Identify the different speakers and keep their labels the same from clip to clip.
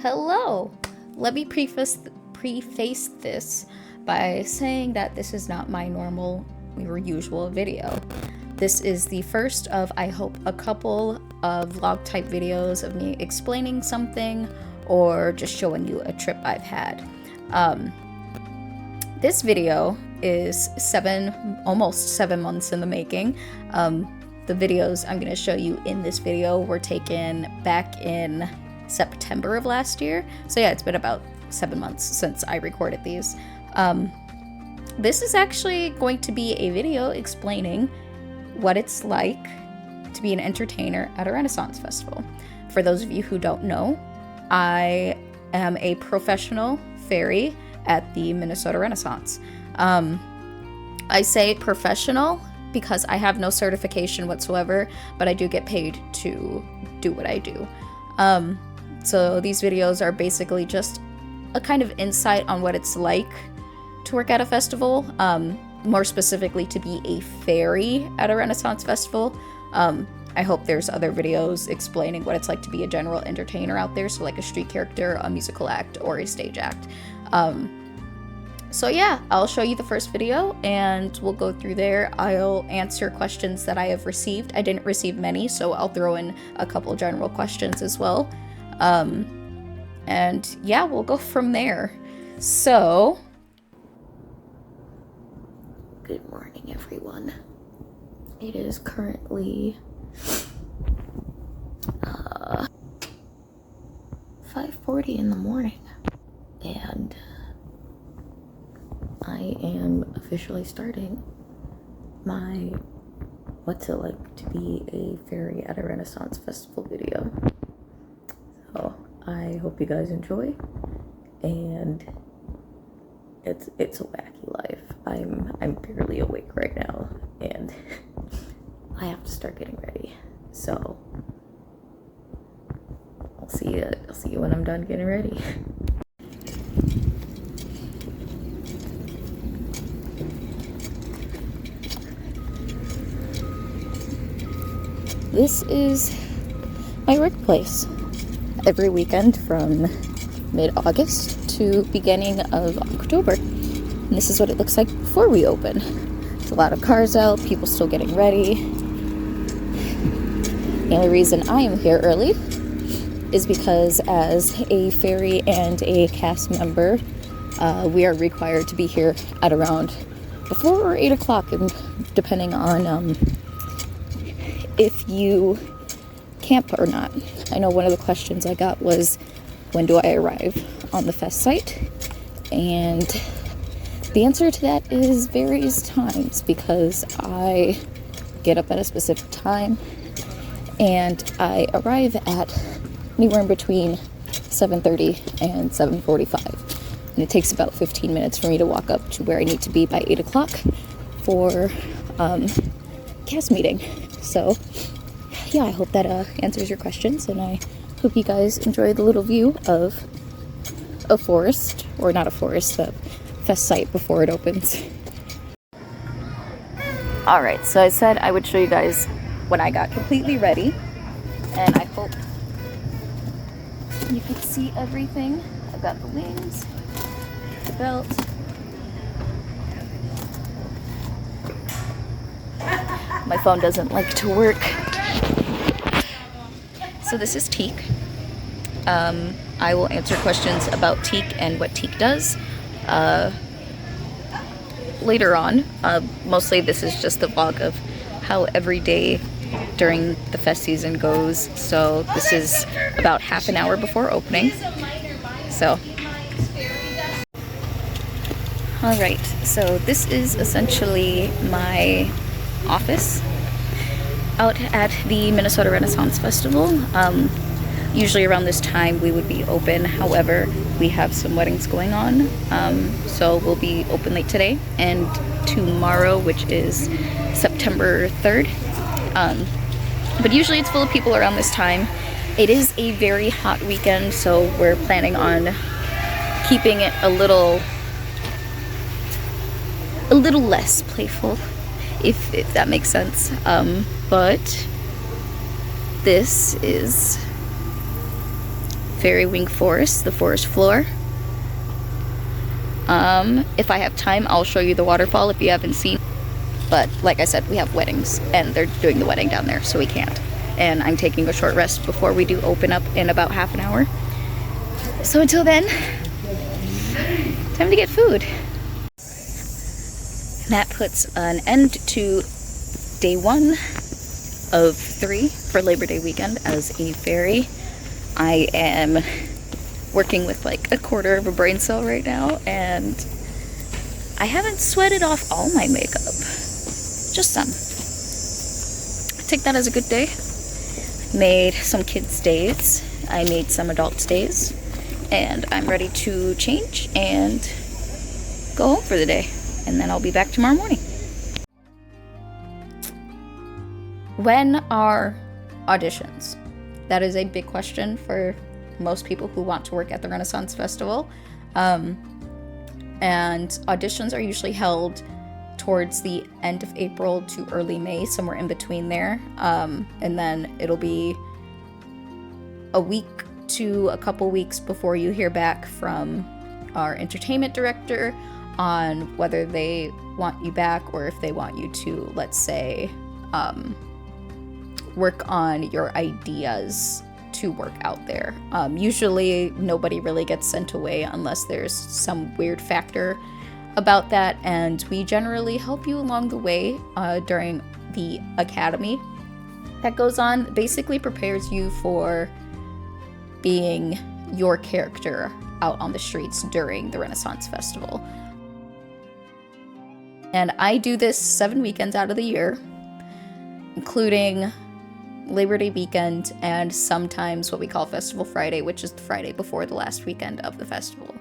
Speaker 1: Hello! Let me preface this by saying that this is not my normal or usual video. This is the first of, I hope, a couple of vlog type videos of me explaining something or just showing you a trip I've had. This video is almost 7 months in the making. The videos I'm going to show you in this video were taken back in September of last year. So yeah, it's been about 7 months since I recorded these. This is actually going to be a video explaining what it's like to be an entertainer at a Renaissance festival. For those of you who don't know, I am a professional fairy at the Minnesota Renaissance. I say professional because I have no certification whatsoever, but I do get paid to do what I do. So these videos are basically just a kind of insight on what it's like to work at a festival, more specifically to be a fairy at a Renaissance festival. I hope there's other videos explaining what it's like to be a general entertainer out there, so like a street character, a musical act, or a stage act. So yeah, I'll show you the first video and we'll go through there. I'll answer questions that I have received. I didn't receive many, so I'll throw in a couple general questions as well. And yeah, we'll go from there. So, good morning, everyone. It is currently 5:40 in the morning, and I am officially starting my what's it like to be a fairy at a Renaissance festival video. So I hope you guys enjoy, and it's a wacky life. I'm barely awake right now, and I have to start getting ready. So I'll see you when I'm done getting ready. This is my workplace. Every weekend from mid-August to beginning of October. And this is what it looks like before we open. There's a lot of cars out, people still getting ready. The only reason I am here early is because as a fairy and a cast member, we are required to be here at around before or 8 o'clock, and depending on if you camp or not. I know one of the questions I got was, when do I arrive on the fest site? And the answer to that is various times, because I get up at a specific time and I arrive at anywhere in between 7:30 and 7:45. And it takes about 15 minutes for me to walk up to where I need to be by 8 o'clock for cast meeting. So yeah, I hope that answers your questions, and I hope you guys enjoy the little view of a forest, or not a forest, the fest site before it opens. Alright, so I said I would show you guys when I got completely ready, and I hope you could see everything. I've got the wings, the belt. My phone doesn't like to work. So this is Teak. I will answer questions about Teak and what Teak does later on. Mostly this is just the vlog of how every day during the fest season goes. So this is about half an hour before opening. So, alright, so this is essentially my office out at the Minnesota Renaissance Festival. Usually around this time we would be open, however we have some weddings going on, so we'll be open late today and tomorrow, which is September 3rd. But usually it's full of people around this time. It is a very hot weekend, so we're planning on keeping it a little less playful, if that makes sense. But this is fairy wing forest, the forest floor. If I have time, I'll show you the waterfall if you haven't seen. But like I said, we have weddings, and they're doing the wedding down there, so we can't. And I'm taking a short rest before we do open up in about half an hour. So until then, time to get food. And that puts an end to day 1 of 3 for Labor Day weekend as a fairy. I am working with like a quarter of a brain cell right now, and I haven't sweated off all my makeup, just some. Take that as a good day. Made some kids' days, I made some adults' days, and I'm ready to change and go home for the day, and then I'll be back tomorrow morning. When are auditions? That is a big question for most people who want to work at the Renaissance Festival. And auditions are usually held towards the end of April to early May, somewhere in between there. And then it'll be a week to a couple weeks before you hear back from our entertainment director on whether they want you back or if they want you to, let's say, work on your ideas to work out there. Usually nobody really gets sent away unless there's some weird factor about that, and we generally help you along the way during the academy that goes on. Basically prepares you for being your character out on the streets during the Renaissance Festival. And I do this 7 weekends out of the year, including Labor Day weekend and sometimes what we call Festival Friday, which is the Friday before the last weekend of the festival.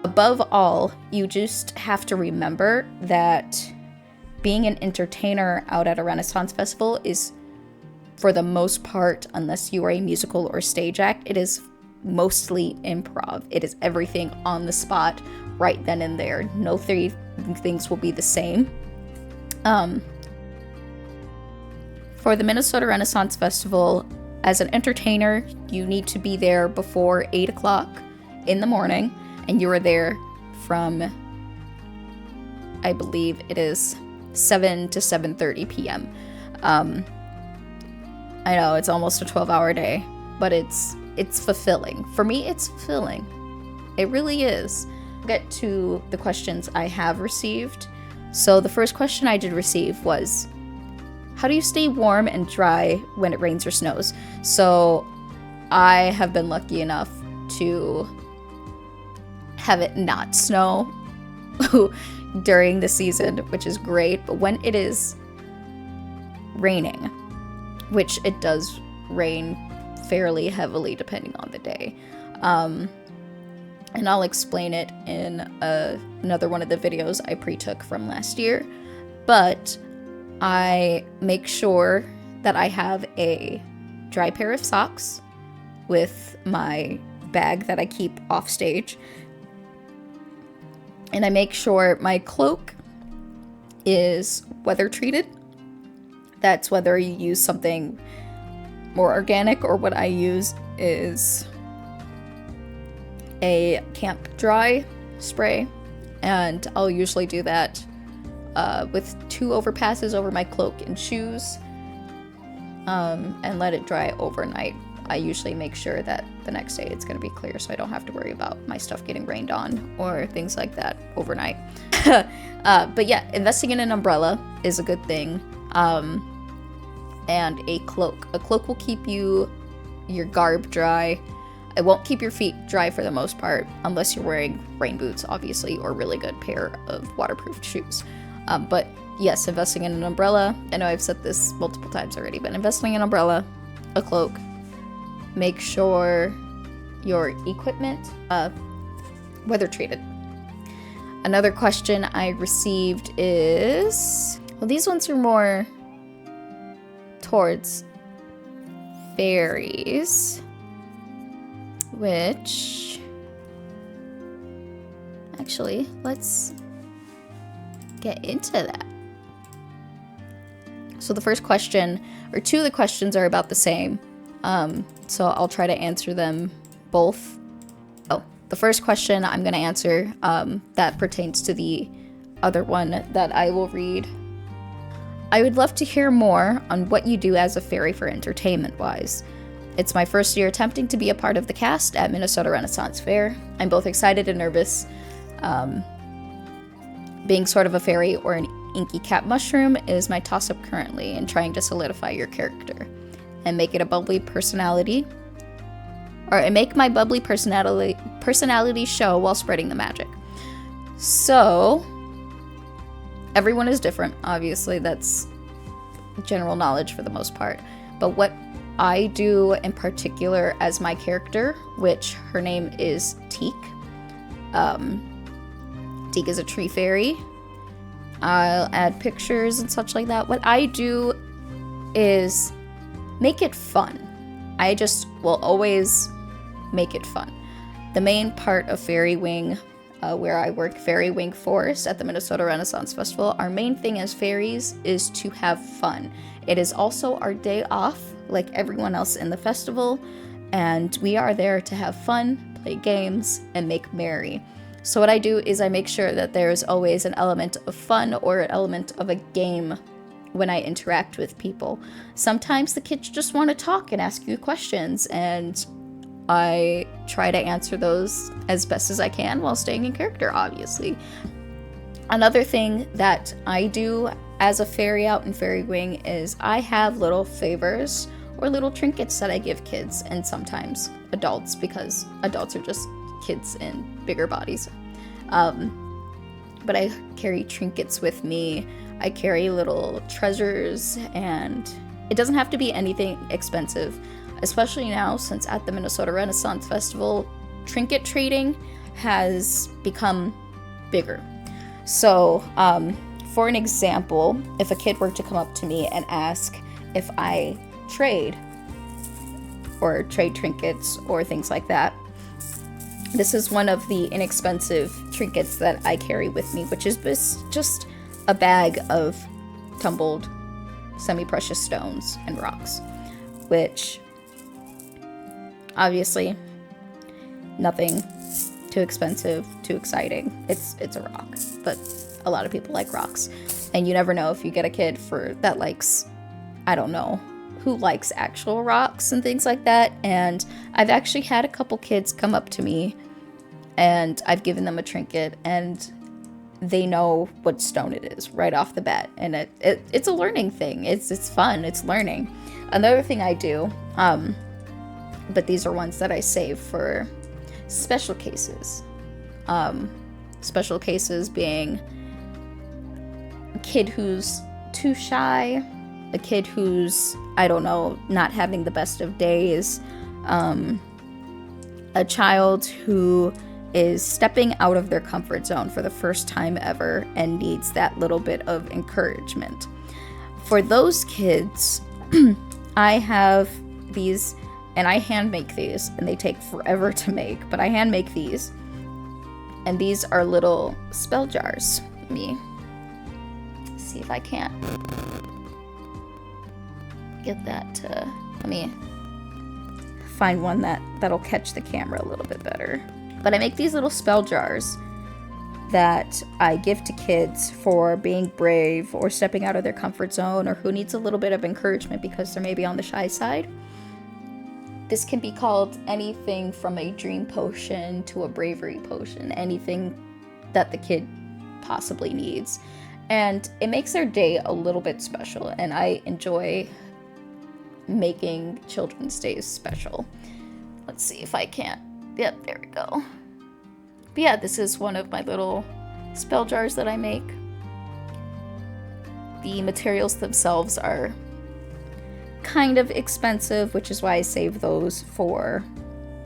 Speaker 1: Above all, you just have to remember that being an entertainer out at a Renaissance Festival is, for the most part, unless you are a musical or stage act, it is mostly improv. It is everything on the spot, right then and there. No 3 things will be the same. For the Minnesota Renaissance Festival, as an entertainer, you need to be there before 8 o'clock in the morning, and you are there from, I believe it is 7 to 7:30 p.m. I know it's almost a 12-hour day, but it's fulfilling. For me, it's fulfilling. It really is. I'll get to the questions I have received. So the first question I did receive was, how do you stay warm and dry when it rains or snows? So I have been lucky enough to have it not snow during the season, which is great. But when it is raining, which it does rain fairly heavily depending on the day, and I'll explain it in another one of the videos I pre-took from last year, but I make sure that I have a dry pair of socks with my bag that I keep off stage. And I make sure my cloak is weather treated. That's whether you use something more organic, or what I use is a Camp Dry spray. And I'll usually do that with 2 overpasses over my cloak and shoes, and let it dry overnight. I usually make sure that the next day it's going to be clear, so I don't have to worry about my stuff getting rained on or things like that overnight. But yeah, investing in an umbrella is a good thing, and a cloak. A cloak will keep your garb dry. It won't keep your feet dry for the most part, unless you're wearing rain boots, obviously, or a really good pair of waterproof shoes. But yes, investing in an umbrella. I know I've said this multiple times already, but investing in an umbrella, a cloak. Make sure your equipment weather treated. Another question I received is, well, these ones are more towards fairies, which actually, let's get into that. So the first question, or 2 of the questions, are about the same. So I'll try to answer them both. Oh, the first question I'm going to answer that pertains to the other one that I will read. I would love to hear more on what you do as a fairy for entertainment-wise. It's my first year attempting to be a part of the cast at Minnesota Renaissance Fair. I'm both excited and nervous. Being sort of a fairy or an inky cat mushroom is my toss-up currently in trying to solidify your character and make it a bubbly personality, or make my bubbly personality show while spreading the magic. So, everyone is different, obviously, that's general knowledge for the most part. But what I do in particular as my character, which her name is Teak. Teak is a tree fairy. I'll add pictures and such like that. What I do is make it fun. I just will always make it fun. The main part of Fairy Wing, where I work Fairy Wing Forest at the Minnesota Renaissance Festival, our main thing as fairies is to have fun. It is also our day off, like everyone else in the festival, and we are there to have fun, play games, and make merry. So what I do is I make sure that there's always an element of fun or an element of a game when I interact with people. Sometimes the kids just want to talk and ask you questions, and I try to answer those as best as I can while staying in character, obviously. Another thing that I do as a fairy out in Fairy Wing is I have little favors or little trinkets that I give kids, and sometimes adults, because adults are just kids in bigger bodies. But I carry trinkets with me. I carry little treasures, and it doesn't have to be anything expensive, especially now since at the Minnesota Renaissance Festival, trinket trading has become bigger. So, for an example, if a kid were to come up to me and ask if I trade trinkets or things like that, this is one of the inexpensive trinkets that I carry with me, which is just a bag of tumbled semi-precious stones and rocks, which obviously nothing too expensive, too exciting. It's a rock, but a lot of people like rocks, and you never know if you get a kid that likes, I don't know, who likes actual rocks and things like that. And I've actually had a couple kids come up to me and I've given them a trinket and they know what stone it is right off the bat, and it's a learning thing. It's fun, it's learning. Another thing I do, but these are ones that I save for special cases. Special cases being a kid who's too shy, a kid who's, I don't know, not having the best of days, a child who is stepping out of their comfort zone for the first time ever and needs that little bit of encouragement. For those kids, I have these, and I hand make these, and they take forever to make, but I hand make these. And these are little spell jars. Let me see if I can't get that to, let me find one that'll catch the camera a little bit better. But I make these little spell jars that I give to kids for being brave or stepping out of their comfort zone, or who needs a little bit of encouragement because they're maybe on the shy side. This can be called anything from a dream potion to a bravery potion, anything that the kid possibly needs. And it makes their day a little bit special, and I enjoy making children's days special. Let's see if I can't. Yep, there we go. But yeah, this is one of my little spell jars that I make. The materials themselves are kind of expensive, which is why I save those for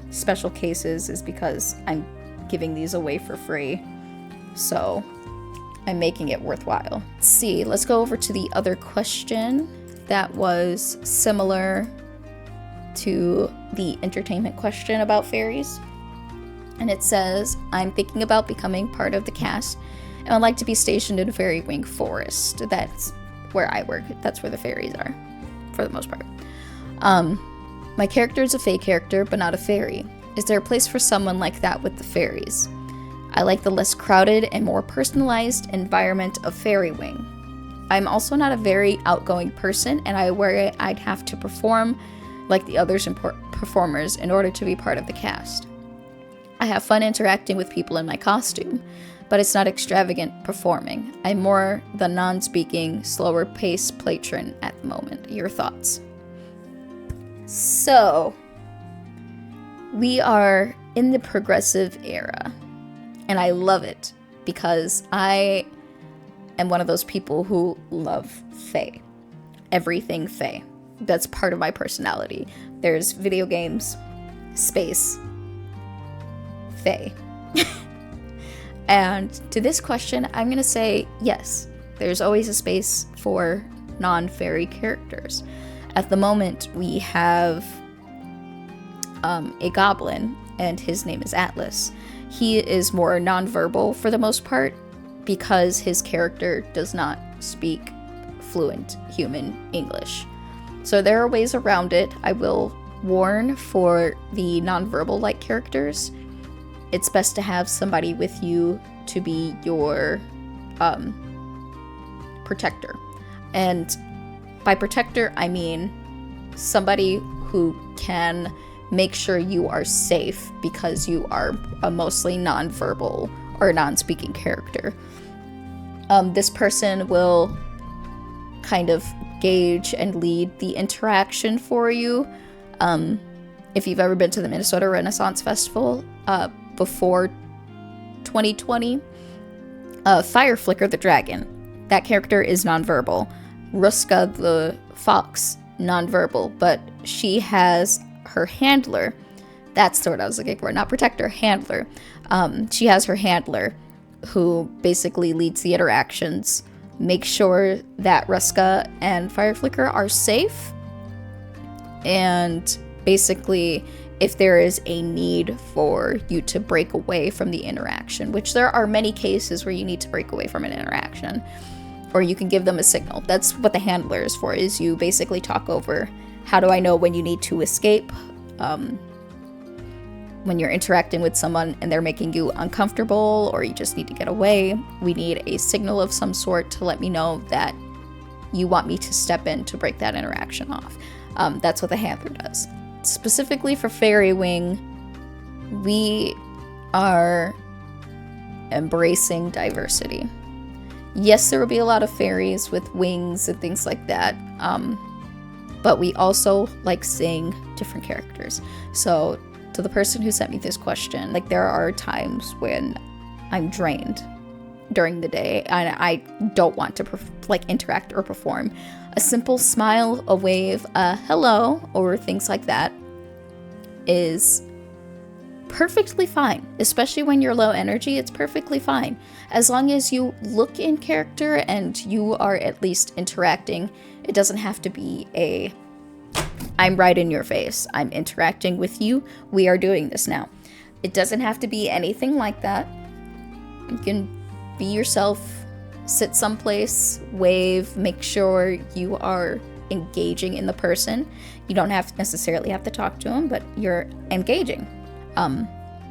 Speaker 1: special cases, is because I'm giving these away for free. So I'm making it worthwhile. Let's see, let's go over to the other question that was similar to the entertainment question about fairies. And it says, I'm thinking about becoming part of the cast and would like to be stationed in Fairy Wing Forest. That's where I work. That's where the fairies are, for the most part. My character is a fae character, but not a fairy. Is there a place for someone like that with the fairies? I like the less crowded and more personalized environment of Fairy Wing. I'm also not a very outgoing person, and I worry I'd have to perform like the other performers in order to be part of the cast. I have fun interacting with people in my costume, but it's not extravagant performing. I'm more the non-speaking, slower paced patron at the moment. Your thoughts? So, we are in the progressive era, and I love it because I am one of those people who love fae. Everything fae. That's part of my personality. There's video games, space, fae. And to this question, I'm going to say yes. There's always a space for non-fairy characters. At the moment, we have a goblin, and his name is Atlas. He is more non-verbal for the most part because his character does not speak fluent human English. So there are ways around it. I will warn for the non-verbal like characters, it's best to have somebody with you to be your protector. And by protector, I mean somebody who can make sure you are safe because you are a mostly non-verbal or non-speaking character. This person will kind of gauge and lead the interaction for you. If you've ever been to the Minnesota Renaissance Festival before 2020, Fire Flicker the dragon, that character is nonverbal. Ruska the fox, nonverbal, but she has her handler. That's the word I was looking for, not protector, handler. She has her handler who basically leads the interactions, makes sure that Ruska and Fire Flicker are safe, and basically if there is a need for you to break away from the interaction, which there are many cases where you need to break away from an interaction, or you can give them a signal. That's what the handler is for, is you basically talk over, how do I know when you need to escape? When you're interacting with someone and they're making you uncomfortable, or you just need to get away, we need a signal of some sort to let me know that you want me to step in to break that interaction off. That's what the handler does. Specifically for Fairy Wing, we are embracing diversity. Yes, there will be a lot of fairies with wings and things like that, but we also like seeing different characters. So to the person who sent me this question, like, there are times when I'm drained during the day and I don't want to interact or perform. A simple smile, a wave, a hello, or things like that is perfectly fine. Especially when you're low energy, it's perfectly fine. As long as you look in character and you are at least interacting. It doesn't have to be a, I'm right in your face, I'm interacting with you, we are doing this now. It doesn't have to be anything like that. You can be yourself, sit someplace, wave, make sure you are engaging in the person. You don't necessarily have to talk to them, but you're engaging.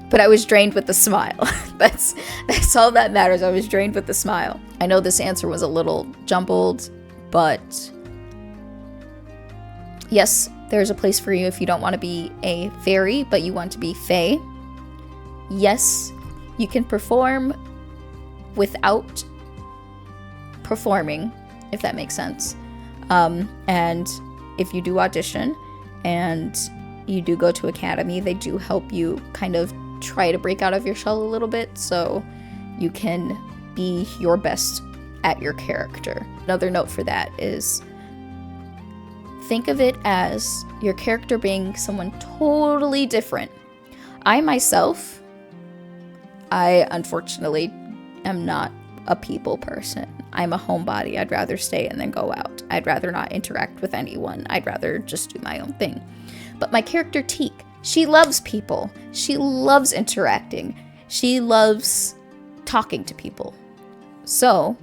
Speaker 1: But I was drained with the smile. That's all that matters. I was drained with the smile. I know this answer was a little jumbled, but yes, there's a place for you if you don't want to be a fairy, but you want to be fae. Yes, you can perform without performing, if that makes sense. And if you do audition and you do go to academy, they do help you kind of try to break out of your shell a little bit so you can be your best at your character. Another note for that is, think of it as your character being someone totally different. I myself, I unfortunately am not a people person. I'm a homebody. I'd rather stay and then go out. I'd rather not interact with anyone. I'd rather just do my own thing. But my character Teak, she loves people. She loves interacting. She loves talking to people. So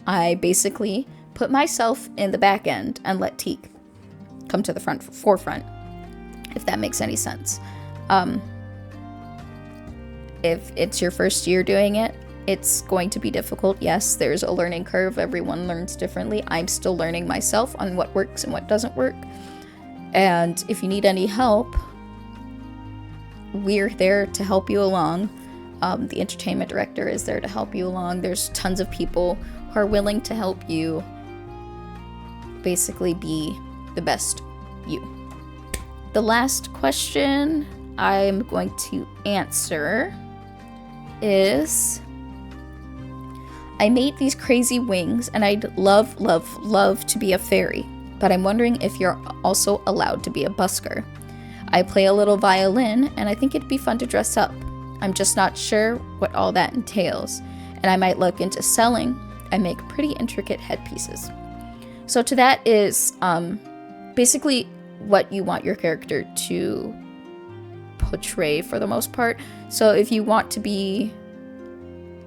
Speaker 1: I basically put myself in the back end and let Teak come to the forefront. if that makes any sense. If it's your first year doing it, it's going to be difficult. Yes, there's a learning curve. Everyone learns differently. I'm still learning myself on what works and what doesn't work. And if you need any help, we're there to help you along. The entertainment director is there to help you along. There's tons of people who are willing to help you basically be the best you. The last question I'm going to answer is, I made these crazy wings and I'd love to be a fairy, but I'm wondering if you're also allowed to be a busker. I play a little violin and I think it'd be fun to dress up. I'm just not sure what all that entails, and I might look into selling. I make pretty intricate headpieces. So to that is basically what you want your character to portray for the most part. So if you want to be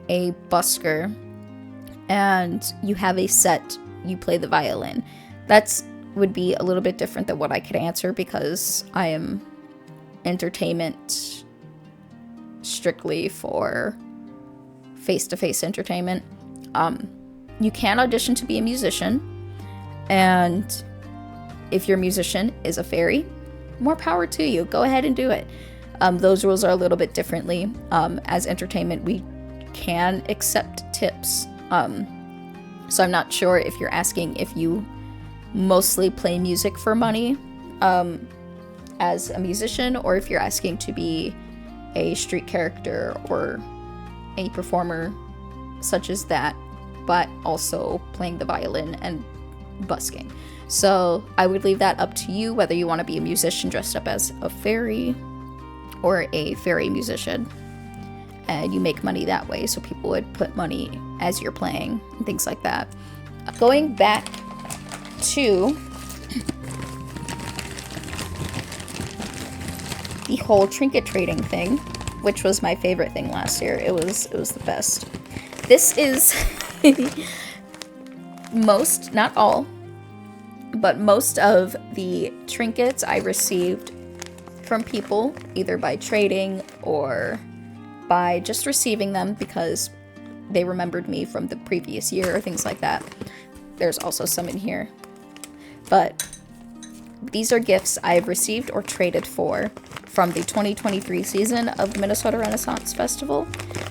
Speaker 1: a busker and you have a set, you play the violin, that's would be a little bit different than what I could answer, because I am entertainment strictly for face-to-face entertainment. You can audition to be a musician, and if your musician is a fairy, more power to you. Go ahead and do it. Those rules are a little bit differently. As entertainment, we can accept tips. So I'm not sure if you're asking if you mostly play music for money as a musician, or if you're asking to be a street character or a performer such as that, but also playing the violin and busking. So I would leave that up to you, whether you want to be a musician dressed up as a fairy or a fairy musician, and you make money that way, so people would put money as you're playing and things like that. Going back to the whole trinket trading thing, which was my favorite thing last year. It was the best. This is most, not all, but most of the trinkets I received from people, either by trading or by just receiving them because they remembered me from the previous year or things like that. There's also some in here. But these are gifts I've received or traded for from the 2023 season of the Minnesota Renaissance Festival.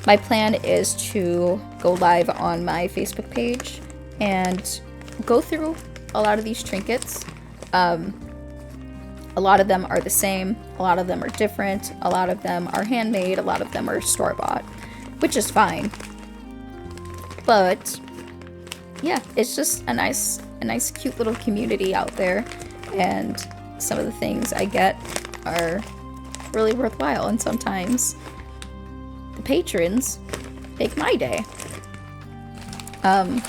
Speaker 1: My plan is to go live on my Facebook page and go through a lot of these trinkets. A lot of them are the same, a lot of them are different, a lot of them are handmade, a lot of them are store-bought, which is fine. But yeah, it's just a nice cute little community out there, and some of the things I get are really worthwhile, and sometimes the patrons make my day. And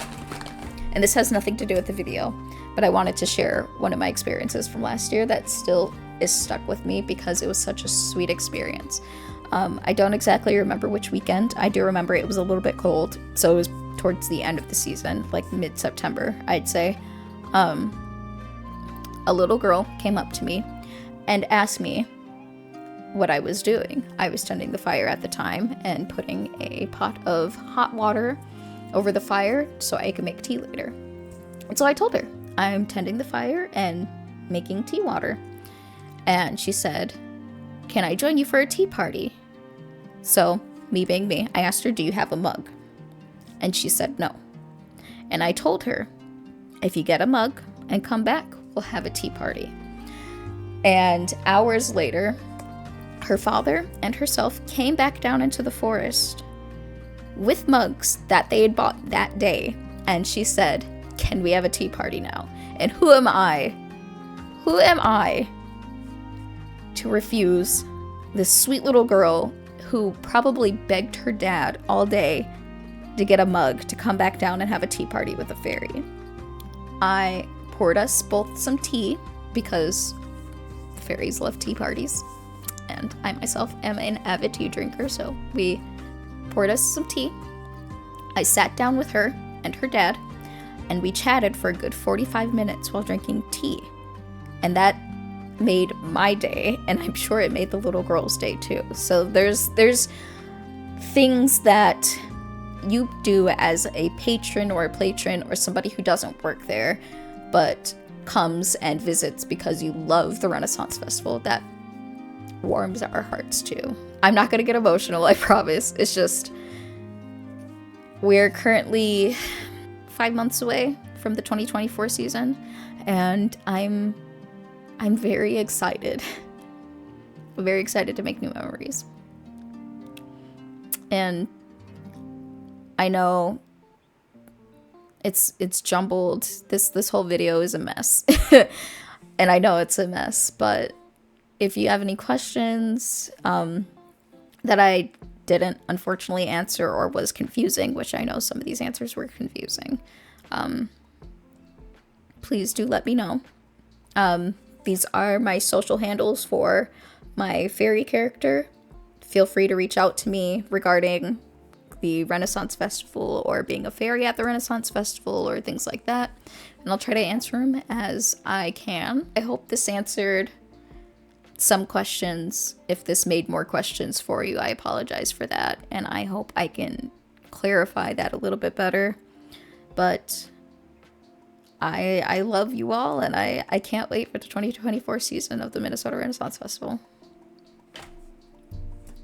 Speaker 1: this has nothing to do with the video, but I wanted to share one of my experiences from last year that still is stuck with me because it was such a sweet experience. I don't exactly remember which weekend. I do remember it was a little bit cold, so it was towards the end of the season, like mid-September, I'd say. A little girl came up to me and asked me what I was doing. I was tending the fire at the time and putting a pot of hot water over the fire so I could make tea later. And so I told her, I'm tending the fire and making tea water. And she said, can I join you for a tea party? So, me being me, I asked her, do you have a mug? And she said no. And I told her, if you get a mug and come back, we'll have a tea party. And hours later, her father and herself came back down into the forest with mugs that they had bought that day. And she said, can we have a tea party now? And who am I to refuse this sweet little girl who probably begged her dad all day to get a mug to come back down and have a tea party with a fairy? I poured us both some tea because fairies love tea parties, and I myself am an avid tea drinker, so we poured us some tea. I sat down with her and her dad, and we chatted for a good 45 minutes while drinking tea. And that made my day, and I'm sure it made the little girl's day too. So there's things that you do as a patron or a patron or somebody who doesn't work there but comes and visits because you love the Renaissance Festival that warms our hearts too. I'm not gonna get emotional, I promise. It's just, we're currently 5 months away from the 2024 season, and I'm very excited. I'm very excited to make new memories. And I know it's jumbled. This whole video is a mess. And I know it's a mess, but if you have any questions that I didn't unfortunately answer or was confusing, which I know some of these answers were confusing, please do let me know. These are my social handles for my fairy character. Feel free to reach out to me regarding the Renaissance Festival or being a fairy at the Renaissance Festival or things like that, and I'll try to answer them as I can. I hope this answered some questions. If this made more questions for you, I apologize for that, and I hope I can clarify that a little bit better. But I love you all, and I can't wait for the 2024 season of the Minnesota Renaissance Festival.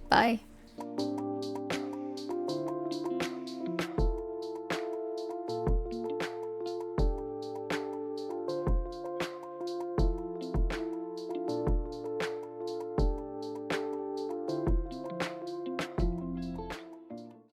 Speaker 1: Bye.